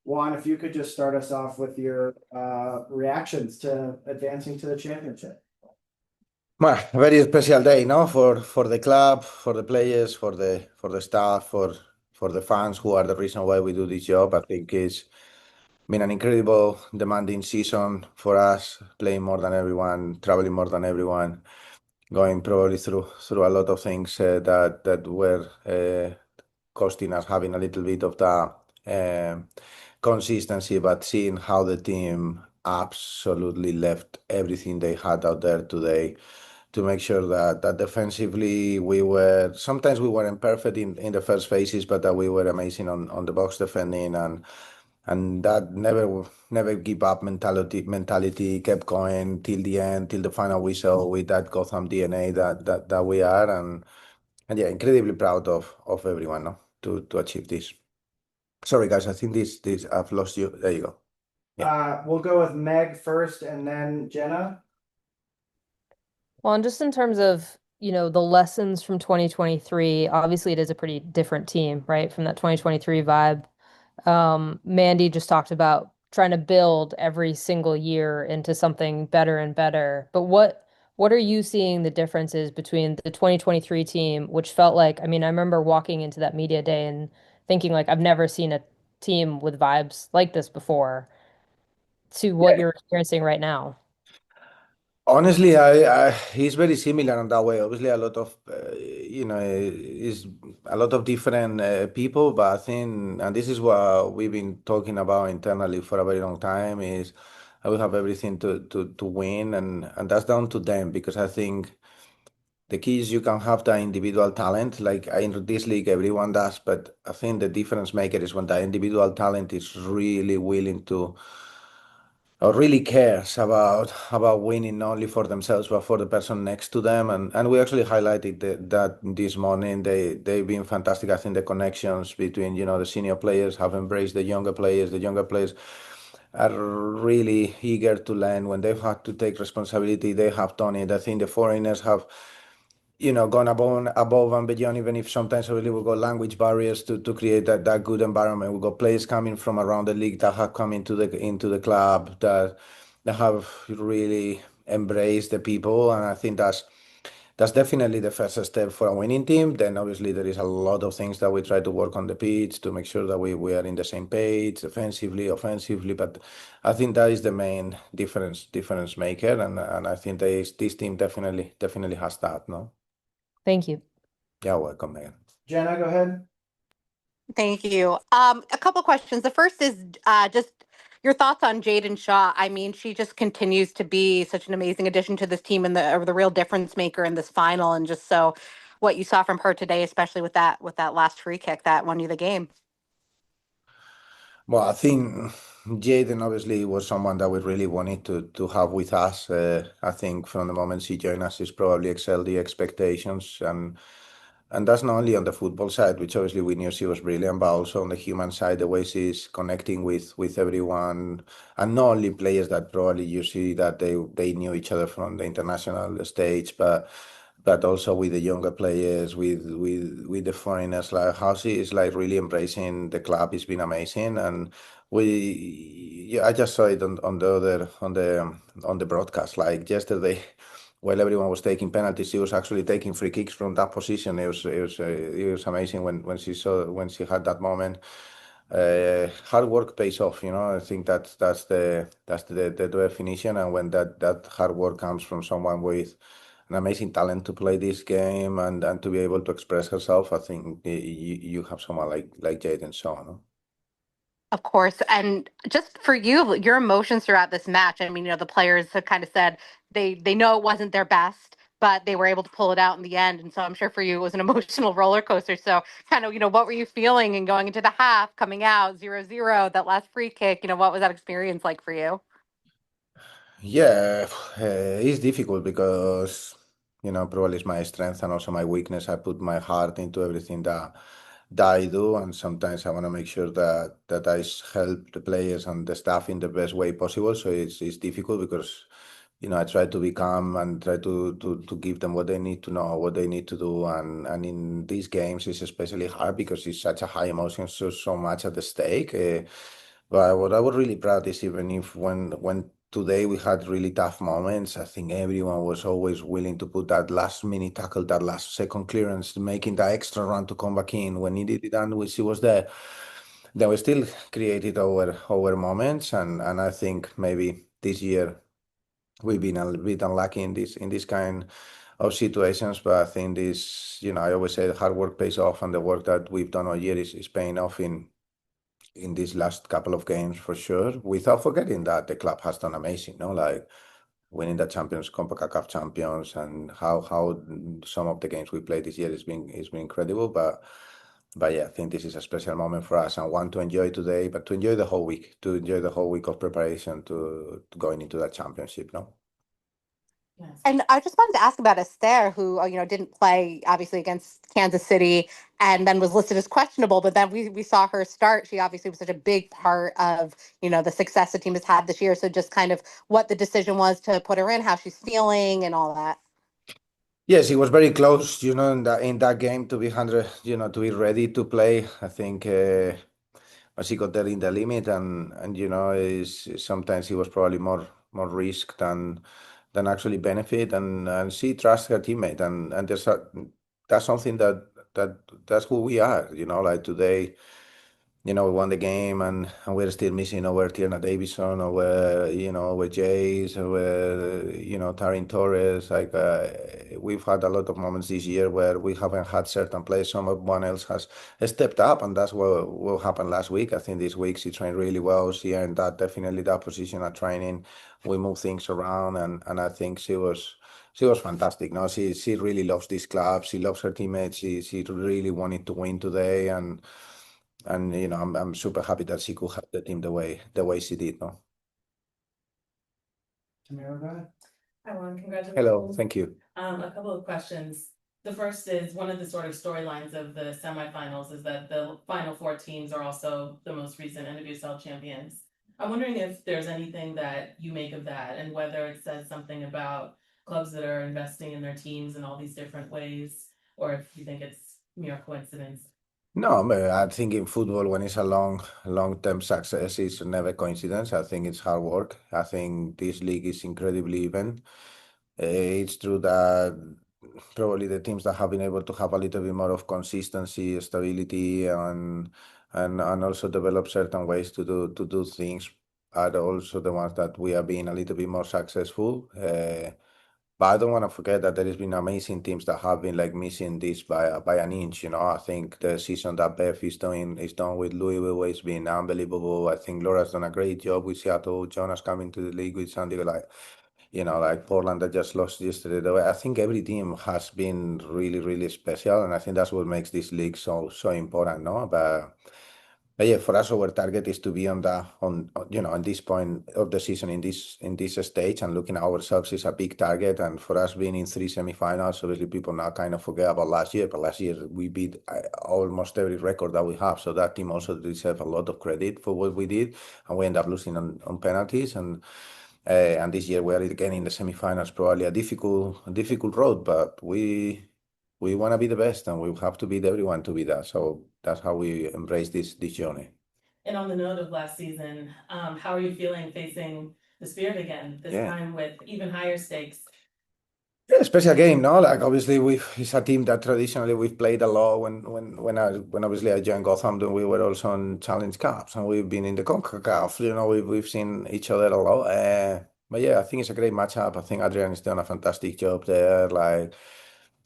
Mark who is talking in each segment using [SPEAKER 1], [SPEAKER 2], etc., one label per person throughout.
[SPEAKER 1] Juan, if you could just start us off with your reactions to advancing to the championship.
[SPEAKER 2] Well, very special day, no, for the club, for the players, for the staff, for the fans who are the reason why we do this job. I think it's been an incredible, demanding season for us, playing more than everyone, traveling more than everyone, going probably through a lot of things that were costing us having a little bit of the consistency, but seeing how the team absolutely left everything they had out there today to make sure that defensively sometimes we weren't perfect in the first phases, but that we were amazing on the box defending, and that never give up mentality kept going till the end, till the final whistle, with that Gotham DNA that we are, and yeah, incredibly proud of everyone, no, to achieve this. Sorry guys, I think this I've lost you. There you go.
[SPEAKER 1] We'll go with Meg first and then Jenna.
[SPEAKER 3] Well, and just in terms of, the lessons from 2023, obviously it is a pretty different team, right? From that 2023 vibe. Mandy just talked about trying to build every single year into something better and better. But what are you seeing the differences between the 2023 team, which felt like, I remember walking into that media day and thinking like I've never seen a team with vibes like this before, to what you're experiencing right now?
[SPEAKER 2] Honestly, he's very similar in that way. Obviously, a lot of is a lot of different people, but I think, and this is what we've been talking about internally for a very long time, is I will have everything to win, and that's down to them, because I think the key is you can have the individual talent, like in this league everyone does, but I think the difference maker is when the individual talent is really willing to, or really cares about winning not only for themselves but for the person next to them, and we actually highlighted that this morning. They've been fantastic. I think the connections between the senior players have embraced the younger players. The younger players are really eager to learn. When they've had to take responsibility, they have done it. I think the foreigners have gone above and beyond, even if sometimes really we've got language barriers to create that good environment. We've got players coming from around the league that have come into the club, that have really embraced the people, and I think that's definitely the first step for a winning team. Then obviously there is a lot of things that we try to work on the pitch to make sure that we are in the same page, defensively, offensively. But I think that is the main difference maker, and I think this team definitely has that. No.
[SPEAKER 3] Thank you.
[SPEAKER 2] Yeah, welcome, Megan.
[SPEAKER 1] Jenna, go ahead.
[SPEAKER 4] Thank you. A couple questions. The first is just your thoughts on Jaden Shaw. She just continues to be such an amazing addition to this team, and the real difference maker in this final. And just so what you saw from her today, especially with that last free kick that won you the game.
[SPEAKER 2] Well, I think Jaden obviously was someone that we really wanted to have with us. I think from the moment she joined us, she's probably excelled the expectations, and that's not only on the football side, which obviously we knew she was brilliant, but also on the human side, the way she's connecting with everyone, and not only players that probably you see that they knew each other from the international stage, but also with the younger players, with the foreigners. Like how she is like really embracing the club has been amazing, and I just saw it on the broadcast, like yesterday. While everyone was taking penalties, she was actually taking free kicks from that position. It was amazing when she had that moment. Hard work pays off, I think that's the definition. And when that hard work comes from someone with an amazing talent to play this game and to be able to express herself, I think you have someone like Jaden Shaw, no?
[SPEAKER 4] Of course. And just for you, your emotions throughout this match. The players have kind of said they know it wasn't their best, but they were able to pull it out in the end. And so I'm sure for you it was an emotional roller coaster. So kind of, what were you feeling and going into the half, coming out 0-0, that last free kick, what was that experience like for you?
[SPEAKER 2] Yeah, it's difficult because, probably it's my strength and also my weakness. I put my heart into everything that I do, and sometimes I want to make sure that I help the players and the staff in the best way possible. So it's difficult because, I try to be calm and try to give them what they need to know, what they need to do. And in these games, it's especially hard because it's such a high emotion, so much at the stake. But what I was really proud is even if when today we had really tough moments, I think everyone was always willing to put that last minute tackle, that last second clearance, making that extra run to come back in when needed it, and we she was there. Then we still created our moments, and I think maybe this year we've been a bit unlucky in this kind of situations. But I think this, I always say the hard work pays off, and the work that we've done all year is paying off in these last couple of games for sure, without forgetting that the club has done amazing, like winning the champions, CONCACAF champions, and how some of the games we played this year has been incredible. But yeah, I think this is a special moment for us and one to enjoy today, but to enjoy the whole week, of preparation to going into that championship, no?
[SPEAKER 5] Yes.
[SPEAKER 4] And I just wanted to ask about Esther, who didn't play obviously against Kansas City, and then was listed as questionable. But then we saw her start. She obviously was such a big part of the success the team has had this year. So just kind of what the decision was to put her in, how she's feeling, and all that.
[SPEAKER 2] Yes, it was very close, in that game to be 100, to be ready to play. I think she got there in the limit, and is sometimes it was probably more risk than actually benefit, and she trusts her teammate, and that's something that's who we are, like today. We won the game, and we're still missing our Tierna Davison, our Jays, our Tarin Torres. Like we've had a lot of moments this year where we haven't had certain players. Someone else has stepped up, and that's what happened last week. I think this week she trained really well. She earned definitely that position at training. We moved things around, and I think she was fantastic. No, she really loves this club. She loves her teammates. She really wanted to win today, and I'm super happy that she could help the team the way she did. No.
[SPEAKER 1] Tamara, go ahead.
[SPEAKER 5] Hi, Juan. Congratulations.
[SPEAKER 2] Hello, thank you.
[SPEAKER 5] A couple of questions. The first is one of the sort of storylines of the semifinals is that the final four teams are also the most recent NWSL champions. I'm wondering if there's anything that you make of that and whether it says something about clubs that are investing in their teams in all these different ways, or if you think it's mere coincidence.
[SPEAKER 2] No, but I think in football, when it's a long-term success, it's never coincidence. I think it's hard work. I think this league is incredibly even. It's true that probably the teams that have been able to have a little bit more of consistency, stability, and also develop certain ways to do things are also the ones that we are being a little bit more successful. But I don't want to forget that there has been amazing teams that have been like missing this by an inch. I think the season that Beth is done with Louisville has been unbelievable. I think Laura's done a great job with Seattle. Jonas coming to the league with San Diego, like Portland that just lost yesterday. I think every team has been really, really special, and I think that's what makes this league so important, no? But yeah, for us, our target is to be on this point of the season in this stage, and looking at ourselves is a big target. And for us being in 3 semifinals, obviously people now kind of forget about last year, but last year we beat almost every record that we have. So that team also deserves a lot of credit for what we did, and we end up losing on penalties. And this year we are again in the semifinals, probably a difficult road, but we want to be the best, and we have to beat everyone to be that. So that's how we embrace this journey.
[SPEAKER 5] And on the note of last season, how are you feeling facing the Spirit again, this time with even higher stakes?
[SPEAKER 2] Yeah, special game, no? Like obviously it's a team that traditionally we've played a lot. When obviously I joined Gotham, then we were also on Challenge Cups, and we've been in the CONCACAF. We've seen each other a lot. But yeah, I think it's a great matchup. I think Adrian has done a fantastic job there. Like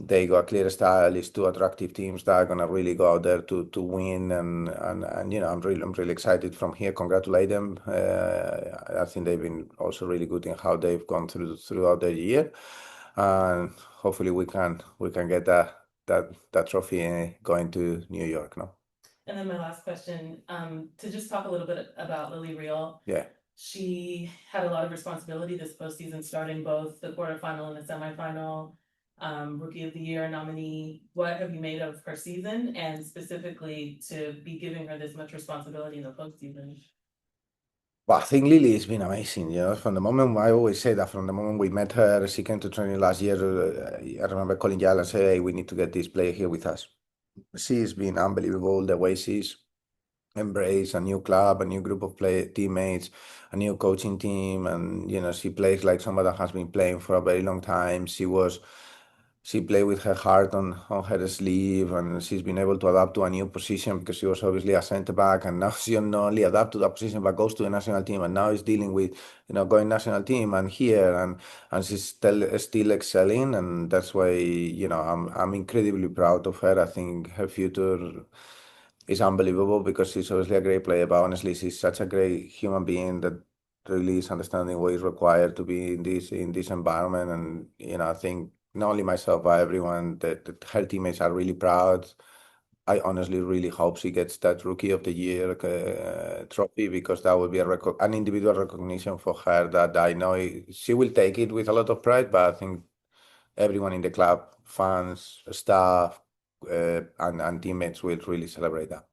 [SPEAKER 2] they got a clear style. It's two attractive teams that are gonna really go out there to win, and I'm really excited from here. Congratulate them. I think they've been also really good in how they've gone throughout the year, and hopefully we can get that trophy going to New York, no?
[SPEAKER 5] And then my last question, to just talk a little bit about Lily Real.
[SPEAKER 2] Yeah.
[SPEAKER 5] She had a lot of responsibility this postseason, starting both the quarterfinal and the semifinal. Rookie of the Year nominee. What have you made of her season, and specifically to be giving her this much responsibility in the postseason?
[SPEAKER 2] Well, I think Lily has been amazing. From the moment I always say that from the moment we met her, she came to training last year. I remember calling Yal and say, "Hey, we need to get this player here with us." She's been unbelievable the way she's embrace a new club, a new group of teammates, a new coaching team, and she plays like somebody that has been playing for a very long time. She played with her heart on her sleeve, and she's been able to adapt to a new position because she was obviously a centre back, and now she not only adapt to that position but goes to the national team, and now is dealing with going national team and here, and she's still excelling, and that's why I'm incredibly proud of her. I think her future is unbelievable because she's obviously a great player, but honestly, she's such a great human being that really is understanding what is required to be in this environment. And I think not only myself but everyone that her teammates are really proud. I honestly really hope she gets that Rookie of the Year trophy, because that would be an individual recognition for her that I know she will take it with a lot of pride, but I think everyone in the club, fans, staff, and teammates will really celebrate that.